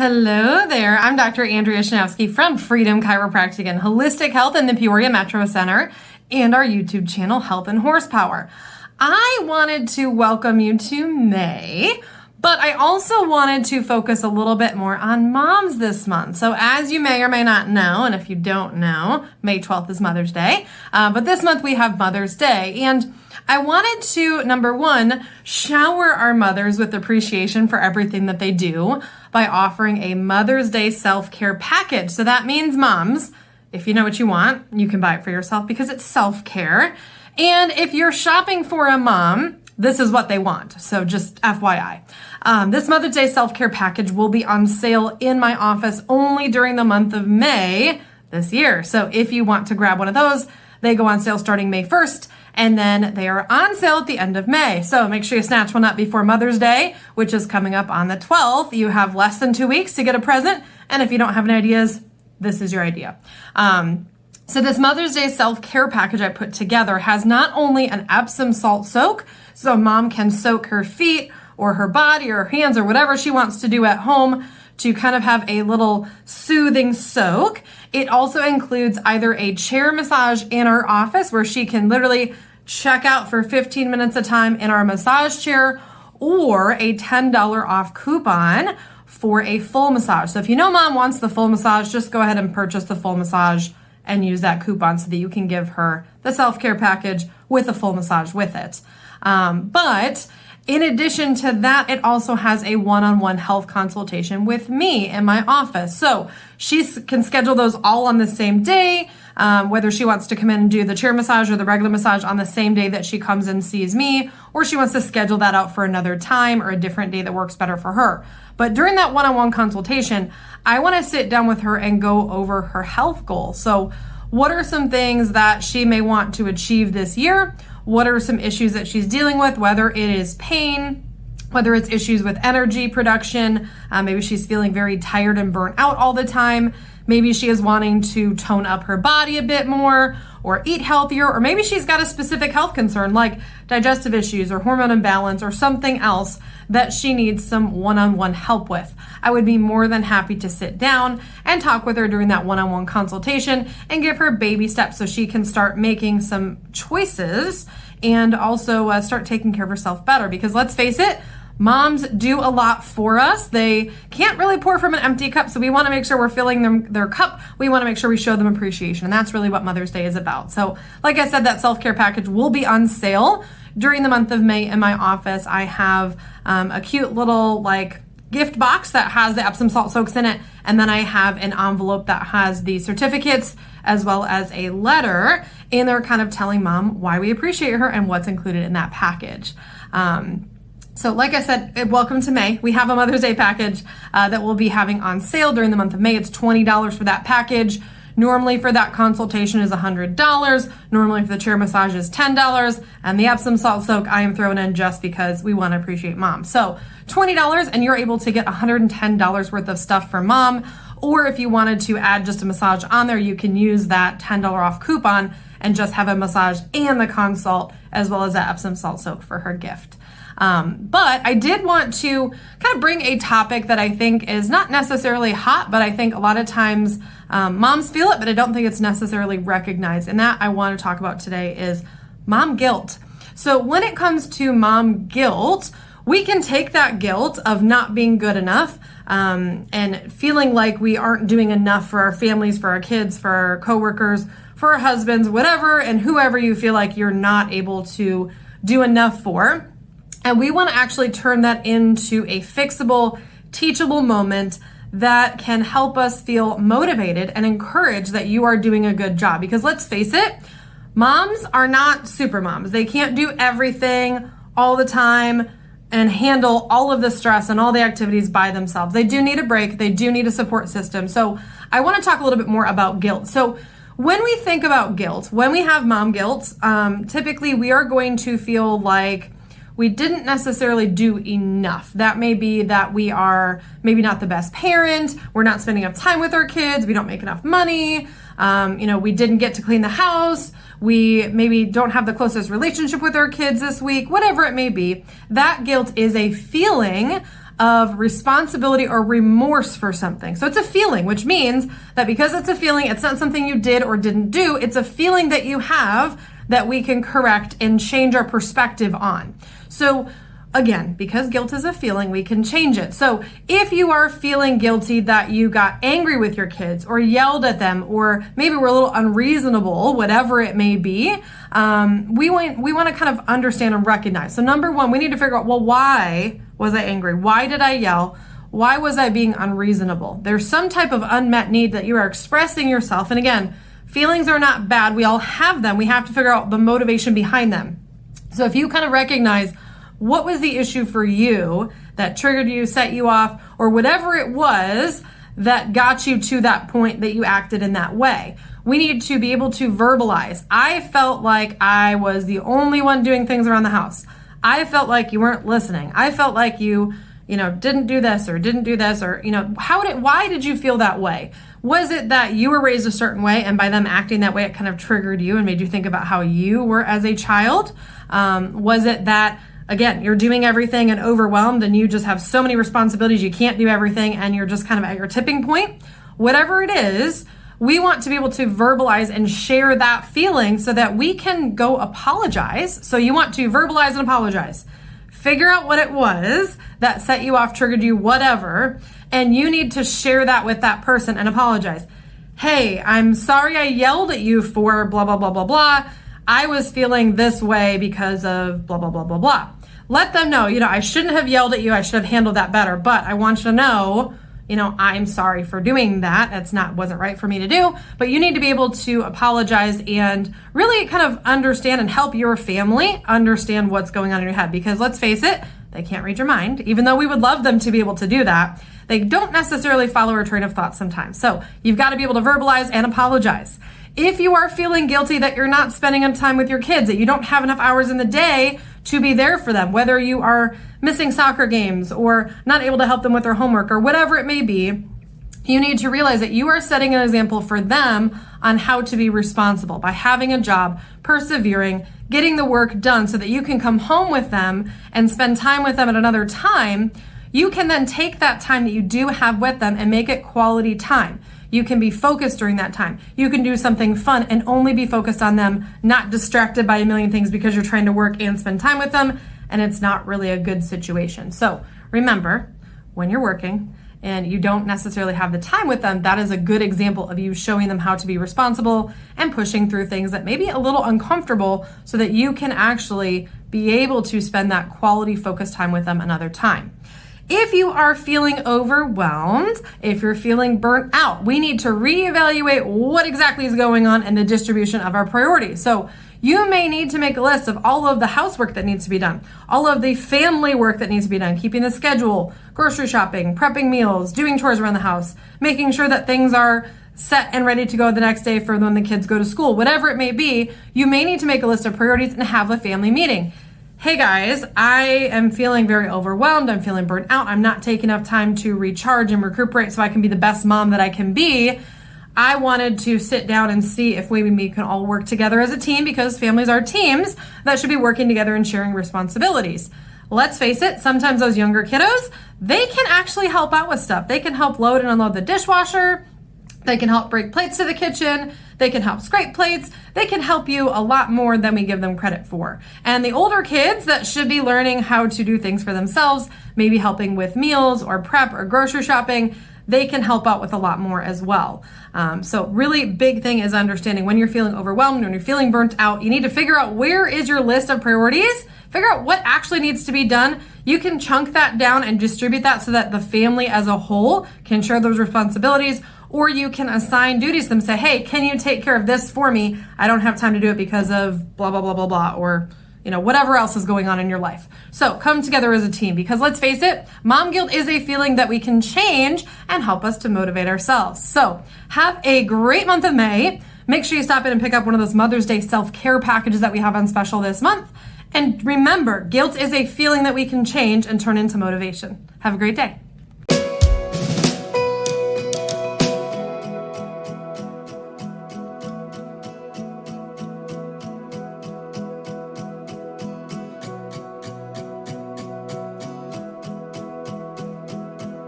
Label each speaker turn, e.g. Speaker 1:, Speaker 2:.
Speaker 1: Hello there. I'm Dr. Andrea Shanowski from Freedom Chiropractic and Holistic Health in the Peoria Metro Center and our YouTube channel, Health and Horsepower. I wanted to welcome you to May, but I also wanted to focus a little bit more on moms this month. So as you may or may not know, and if you don't know, May 12th is Mother's Day, but this month we have Mother's Day. And I wanted to, number one, shower our mothers with appreciation for everything that they do by offering a Mother's Day self-care package. So that means moms, if you know what you want, you can buy it for yourself because it's self-care. And if you're shopping for a mom, this is what they want. So just FYI. This Mother's Day self-care package will be on sale in my office only during the month of May this year. So if you want to grab one of those, they go on sale starting May 1st. And then they are on sale at the end of May. So make sure you snatch one up before Mother's Day, which is coming up on the 12th. You have less than 2 weeks to get a present. And if you don't have any ideas, this is your idea. So this Mother's Day self-care package I put together has not only an Epsom salt soak, so mom can soak her feet or her body or her hands or whatever she wants to do at home to kind of have a little soothing soak. It also includes either a chair massage in our office where she can literally check out for 15 minutes a time in our massage chair, or a $10 off coupon for a full massage. So if you know mom wants the full massage, just go ahead and purchase the full massage and use that coupon so that you can give her the self-care package with a full massage with it. But in addition to that, it also has a one-on-one health consultation with me in my office. So she can schedule those all on the same day, whether she wants to come in and do the chair massage or the regular massage on the same day that she comes and sees me, or she wants to schedule that out for another time or a different day that works better for her. But during that one-on-one consultation, I want to sit down with her and go over her health goals. So what are some things that she may want to achieve this year? What are some issues that she's dealing with, whether it is pain, whether it's issues with energy production, maybe she's feeling very tired and burnt out all the time. Maybe she is wanting to tone up her body a bit more or eat healthier, or maybe she's got a specific health concern like digestive issues or hormone imbalance or something else that she needs some one-on-one help with. I would be more than happy to sit down and talk with her during that one-on-one consultation and give her baby steps so she can start making some choices and also start taking care of herself better. Because let's face it, moms do a lot for us. They can't really pour from an empty cup, so we want to make sure we're filling their cup. We want to make sure we show them appreciation, and that's really what Mother's Day is about. So like I said, that self-care package will be on sale during the month of May in my office. I have a cute little gift box that has the Epsom salt soaks in it, and then I have an envelope that has the certificates as well as a letter in there kind of telling mom why we appreciate her and what's included in that package. So like I said, welcome to May. We have a Mother's Day package that we'll be having on sale during the month of May. It's $20 for that package. Normally for that consultation is $100. Normally for the chair massage is $10. And the Epsom salt soak I am throwing in just because we want to appreciate mom. So $20, and you're able to get $110 worth of stuff for mom. Or if you wanted to add just a massage on there, you can use that $10 off coupon and just have a massage and the consult as well as that Epsom salt soak for her gift. But I did want to kind of bring a topic that I think is not necessarily hot, but I think a lot of times moms feel it, but I don't think it's necessarily recognized. And that I want to talk about today is mom guilt. So when it comes to mom guilt, we can take that guilt of not being good enough and feeling like we aren't doing enough for our families, for our kids, for our coworkers, for our husbands, whatever, and whoever you feel like you're not able to do enough for. And we want to actually turn that into a fixable, teachable moment that can help us feel motivated and encouraged that you are doing a good job. Because let's face it, moms are not super moms. They can't do everything all the time and handle all of the stress and all the activities by themselves. They do need a break. They do need a support system. So I want to talk a little bit more about guilt. So when we think about guilt, when we have mom guilt, typically we are going to feel like we didn't necessarily do enough. That may be that we are maybe not the best parent, we're not spending enough time with our kids, we don't make enough money, we didn't get to clean the house, we maybe don't have the closest relationship with our kids this week, whatever it may be. That guilt is a feeling of responsibility or remorse for something. So it's a feeling, which means that because it's a feeling, it's not something you did or didn't do. It's a feeling that you have that we can correct and change our perspective on. So again, because guilt is a feeling, we can change it. So if you are feeling guilty that you got angry with your kids or yelled at them, or maybe were a little unreasonable, whatever it may be, we want to kind of understand and recognize. So number one, we need to figure out, well, why was I angry? Why did I yell? Why was I being unreasonable? There's some type of unmet need that you are expressing yourself. And again, feelings are not bad. We all have them. We have to figure out the motivation behind them. So if you kind of recognize what was the issue for you that triggered you, set you off, or whatever it was that got you to that point that you acted in that way. We need to be able to verbalize. I felt like I was the only one doing things around the house. I felt like you weren't listening. I felt like you didn't do this or didn't do this, or, why did you feel that way? Was it that you were raised a certain way and by them acting that way, it kind of triggered you and made you think about how you were as a child? Was it that, again, you're doing everything and overwhelmed and you just have so many responsibilities, you can't do everything and you're just kind of at your tipping point? Whatever it is, we want to be able to verbalize and share that feeling so that we can go apologize. So you want to verbalize and apologize. Figure out what it was that set you off, triggered you, whatever, and you need to share that with that person and apologize. Hey, I'm sorry I yelled at you for blah, blah, blah, blah, blah. I was feeling this way because of blah, blah, blah, blah, blah. Let them know, I shouldn't have yelled at you. I should have handled that better, but I want you to know, I'm sorry for doing that. Wasn't right for me to do, but you need to be able to apologize and really kind of understand and help your family understand what's going on in your head, because let's face it, they can't read your mind, even though we would love them to be able to do that. They don't necessarily follow our train of thought sometimes. So you've got to be able to verbalize and apologize. If you are feeling guilty that you're not spending enough time with your kids, that you don't have enough hours in the day to be there for them, whether you are missing soccer games or not able to help them with their homework or whatever it may be, you need to realize that you are setting an example for them on how to be responsible by having a job, persevering, getting the work done so that you can come home with them and spend time with them at another time. You can then take that time that you do have with them and make it quality time. You can be focused during that time. You can do something fun and only be focused on them, not distracted by a million things because you're trying to work and spend time with them, and it's not really a good situation. So remember, when you're working and you don't necessarily have the time with them, that is a good example of you showing them how to be responsible and pushing through things that may be a little uncomfortable so that you can actually be able to spend that quality focused time with them another time. If you are feeling overwhelmed, if you're feeling burnt out, we need to reevaluate what exactly is going on in the distribution of our priorities. So you may need to make a list of all of the housework that needs to be done, all of the family work that needs to be done, keeping the schedule, grocery shopping, prepping meals, doing chores around the house, making sure that things are set and ready to go the next day for when the kids go to school. Whatever it may be, you may need to make a list of priorities and have a family meeting. Hey guys, I am feeling very overwhelmed. I'm feeling burnt out. I'm not taking enough time to recharge and recuperate so I can be the best mom that I can be. I wanted to sit down and see if maybe we can all work together as a team, because families are teams that should be working together and sharing responsibilities. Let's face it, sometimes those younger kiddos, they can actually help out with stuff. They can help load and unload the dishwasher. They can help break plates to the kitchen. They can help scrape plates. They can help you a lot more than we give them credit for. And the older kids that should be learning how to do things for themselves, maybe helping with meals or prep or grocery shopping, they can help out with a lot more as well. So really big thing is understanding when you're feeling overwhelmed, when you're feeling burnt out, you need to figure out where is your list of priorities, figure out what actually needs to be done. You can chunk that down and distribute that so that the family as a whole can share those responsibilities, or you can assign duties to them, say, hey, can you take care of this for me? I don't have time to do it because of blah, blah, blah, blah, blah, or whatever else is going on in your life. So come together as a team, because let's face it, mom guilt is a feeling that we can change and help us to motivate ourselves. So have a great month of May. Make sure you stop in and pick up one of those Mother's Day self-care packages that we have on special this month. And remember, guilt is a feeling that we can change and turn into motivation. Have a great day.